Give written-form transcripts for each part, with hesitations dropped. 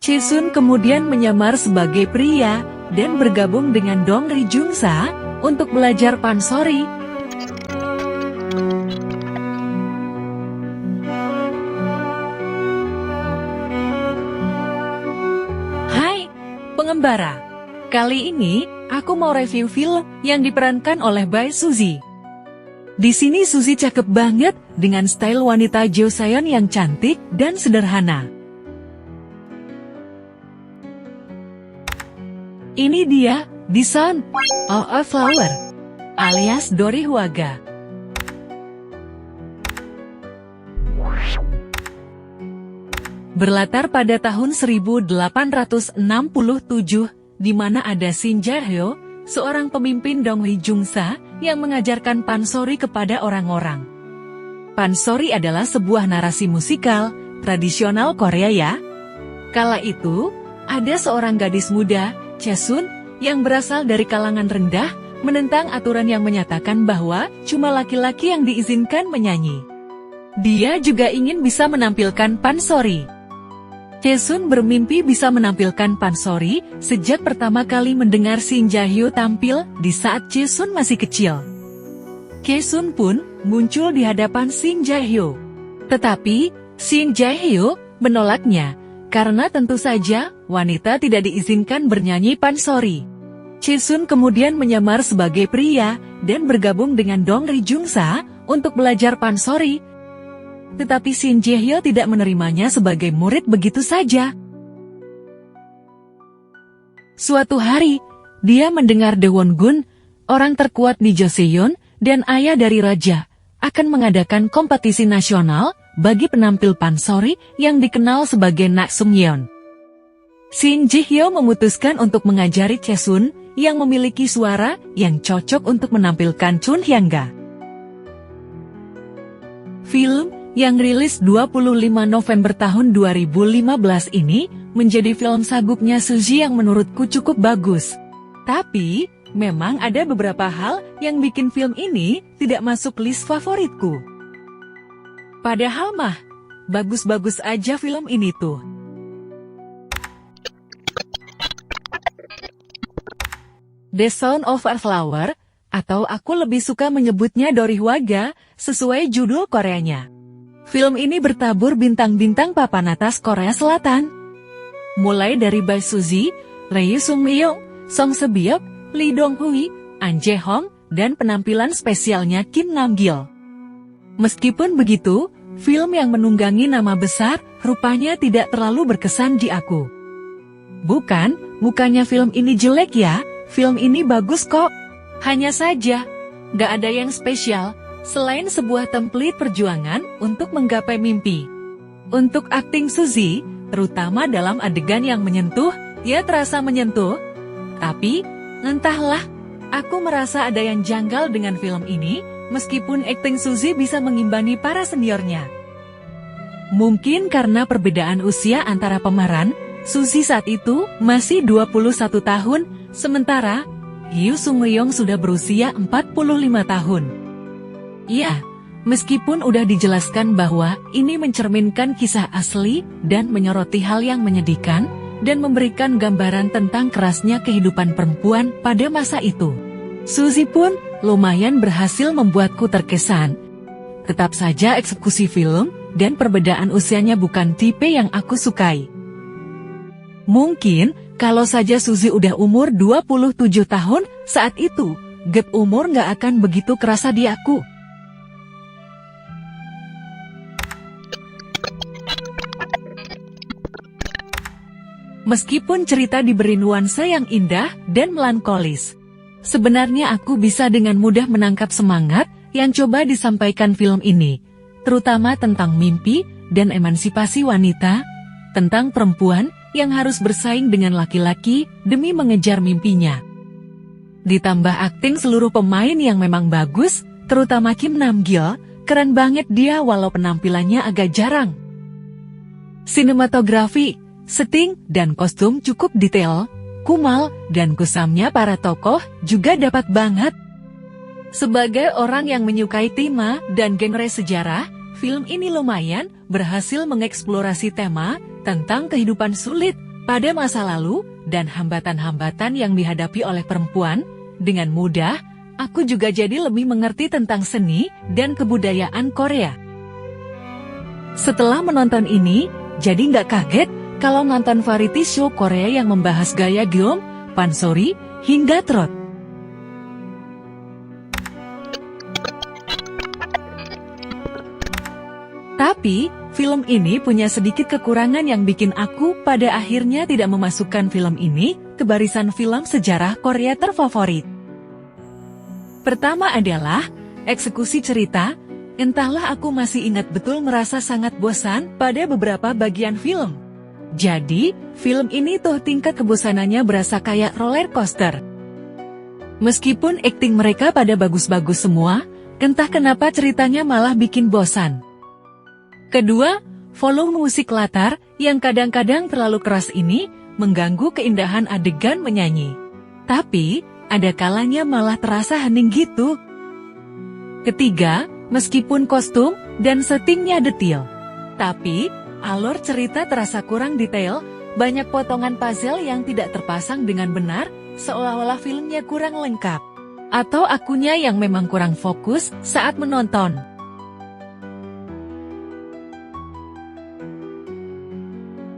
Chae-sun kemudian menyamar sebagai pria dan bergabung dengan Dong Ri-jung-sa untuk belajar pansori. Hai, pengembara. Kali ini, aku mau review film yang diperankan oleh Bae Suzy. Di sini Suzy cakep banget dengan style wanita Joseon yang cantik dan sederhana. Ini dia, The Son of a Flower, alias Dori Hwaga. Berlatar pada tahun 1867, di mana ada Shin Jae-hyo, seorang pemimpin Dong Ri-jung-sa yang mengajarkan pansori kepada orang-orang. Pansori adalah sebuah narasi musikal tradisional Korea ya. Kala itu, ada seorang gadis muda, Chae-sun, yang berasal dari kalangan rendah, menentang aturan yang menyatakan bahwa cuma laki-laki yang diizinkan menyanyi. Dia juga ingin bisa menampilkan pansori. Chae-sun bermimpi bisa menampilkan pansori sejak pertama kali mendengar Shin Jae-hyo tampil di saat Chae-sun masih kecil. Chae-sun pun muncul di hadapan Shin Jae-hyo. Tetapi, Shin Jae-hyo menolaknya, karena tentu saja wanita tidak diizinkan bernyanyi pansori. Chae-sun kemudian menyamar sebagai pria dan bergabung dengan Dong Ri-jung-sa untuk belajar pansori. Tetapi Shin Jae-hyo tidak menerimanya sebagai murid begitu saja. Suatu hari, dia mendengar Daewon-gun, orang terkuat di Joseon dan ayah dari raja, akan mengadakan kompetisi nasional bagi penampil pansori yang dikenal sebagai Nak Sung-yeon. Shin Jae-hyo memutuskan untuk mengajari Chae-sun yang memiliki suara yang cocok untuk menampilkan Chun Hyanga. Film yang rilis 25 November tahun 2015 ini menjadi film sagupnya Suzy yang menurutku cukup bagus. Tapi, memang ada beberapa hal yang bikin film ini tidak masuk list favoritku. Padahal mah, bagus-bagus aja film ini tuh. The Son of a Flower, atau aku lebih suka menyebutnya Dori Hwaga, sesuai judul Koreanya. Film ini bertabur bintang-bintang papan atas Korea Selatan. Mulai dari Bae Suzy, Lee Sung-myung, Song Se-byuk, Lee Dong-hui, An Jae-hong, dan penampilan spesialnya Kim Nam-gil. Meskipun begitu, film yang menunggangi nama besar rupanya tidak terlalu berkesan di aku. Bukannya film ini jelek ya, film ini bagus kok. Hanya saja, gak ada yang spesial, selain sebuah template perjuangan untuk menggapai mimpi. Untuk akting Suzy, terutama dalam adegan yang menyentuh, ya terasa menyentuh. Tapi, entahlah, aku merasa ada yang janggal dengan film ini, meskipun akting Suzy bisa mengimbani para seniornya. Mungkin karena perbedaan usia antara pemeran, Suzy saat itu masih 21 tahun, sementara Lee Sung-myung sudah berusia 45 tahun. Ya, meskipun udah dijelaskan bahwa ini mencerminkan kisah asli dan menyoroti hal yang menyedihkan, dan memberikan gambaran tentang kerasnya kehidupan perempuan pada masa itu. Suzy pun lumayan berhasil membuatku terkesan. Tetap saja eksekusi film dan perbedaan usianya bukan tipe yang aku sukai. Mungkin, kalau saja Suzy udah umur 27 tahun, saat itu, gap umur nggak akan begitu kerasa di aku. Meskipun cerita diberi nuansa yang indah dan melankolis, sebenarnya aku bisa dengan mudah menangkap semangat yang coba disampaikan film ini, terutama tentang mimpi dan emansipasi wanita, tentang perempuan yang harus bersaing dengan laki-laki demi mengejar mimpinya. Ditambah akting seluruh pemain yang memang bagus, terutama Kim Nam-gil, keren banget dia walau penampilannya agak jarang. Sinematografi, setting, dan kostum cukup detail, kumal, dan kusamnya para tokoh juga dapat banget. Sebagai orang yang menyukai tema dan genre sejarah, film ini lumayan berhasil mengeksplorasi tema tentang kehidupan sulit Pada masa lalu dan hambatan-hambatan yang dihadapi oleh perempuan, dengan mudah, aku juga jadi lebih mengerti tentang seni dan kebudayaan Korea. Setelah menonton ini, jadi nggak kaget kalau nonton variety show Korea yang membahas gaya Gyeom, pansori, hingga trot. Tapi, film ini punya sedikit kekurangan yang bikin aku pada akhirnya tidak memasukkan film ini ke barisan film sejarah Korea terfavorit. Pertama adalah, eksekusi cerita. Entahlah aku masih ingat betul merasa sangat bosan pada beberapa bagian film. Jadi, film ini tuh tingkat kebosanannya berasa kayak roller coaster. Meskipun akting mereka pada bagus-bagus semua, entah kenapa ceritanya malah bikin bosan. Kedua, volume musik latar yang kadang-kadang terlalu keras ini mengganggu keindahan adegan menyanyi. Tapi, ada kalanya malah terasa hening gitu. Ketiga, meskipun kostum dan settingnya detail, tapi alur cerita terasa kurang detail, banyak potongan puzzle yang tidak terpasang dengan benar, seolah-olah filmnya kurang lengkap. Atau akunya yang memang kurang fokus saat menonton.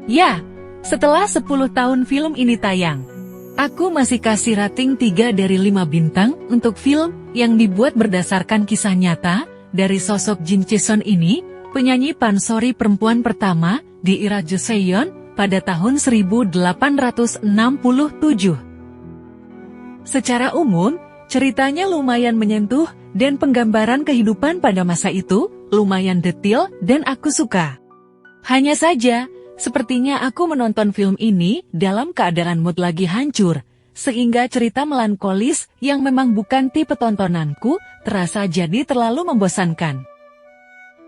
Ya, setelah 10 tahun film ini tayang, aku masih kasih rating 3 dari 5 bintang untuk film yang dibuat berdasarkan kisah nyata dari sosok Jin Chae-son ini, penyanyi pansori perempuan pertama di era Joseon pada tahun 1867. Secara umum, ceritanya lumayan menyentuh dan penggambaran kehidupan pada masa itu lumayan detail dan aku suka. Hanya saja, sepertinya aku menonton film ini dalam keadaan mood lagi hancur, sehingga cerita melankolis yang memang bukan tipe tontonanku terasa jadi terlalu membosankan.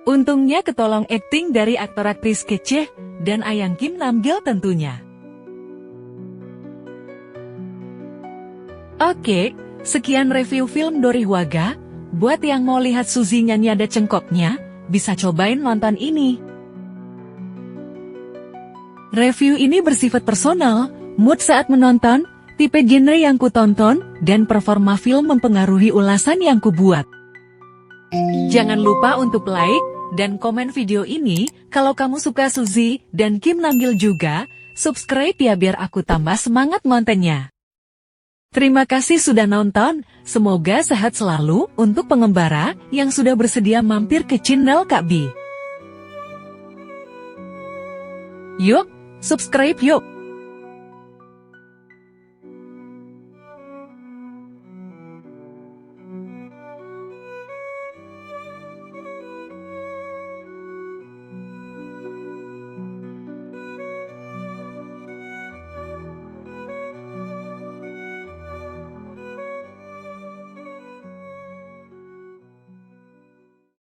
Untungnya ketolong akting dari aktor-aktris kece dan Ayang Kim Namgil tentunya. Oke, sekian review film Dorihwaga. Buat yang mau lihat Suzy nyanyi ada cengkoknya, bisa cobain nonton ini. Review ini bersifat personal, mood saat menonton, tipe genre yang kutonton, dan performa film mempengaruhi ulasan yang kubuat. Jangan lupa untuk like dan komen video ini kalau kamu suka Suzy dan Kim Namgil juga, subscribe ya biar aku tambah semangat nontonnya. Terima kasih sudah nonton, semoga sehat selalu untuk pengembara yang sudah bersedia mampir ke channel Kak Bi. Yuk! Subscribe yuk!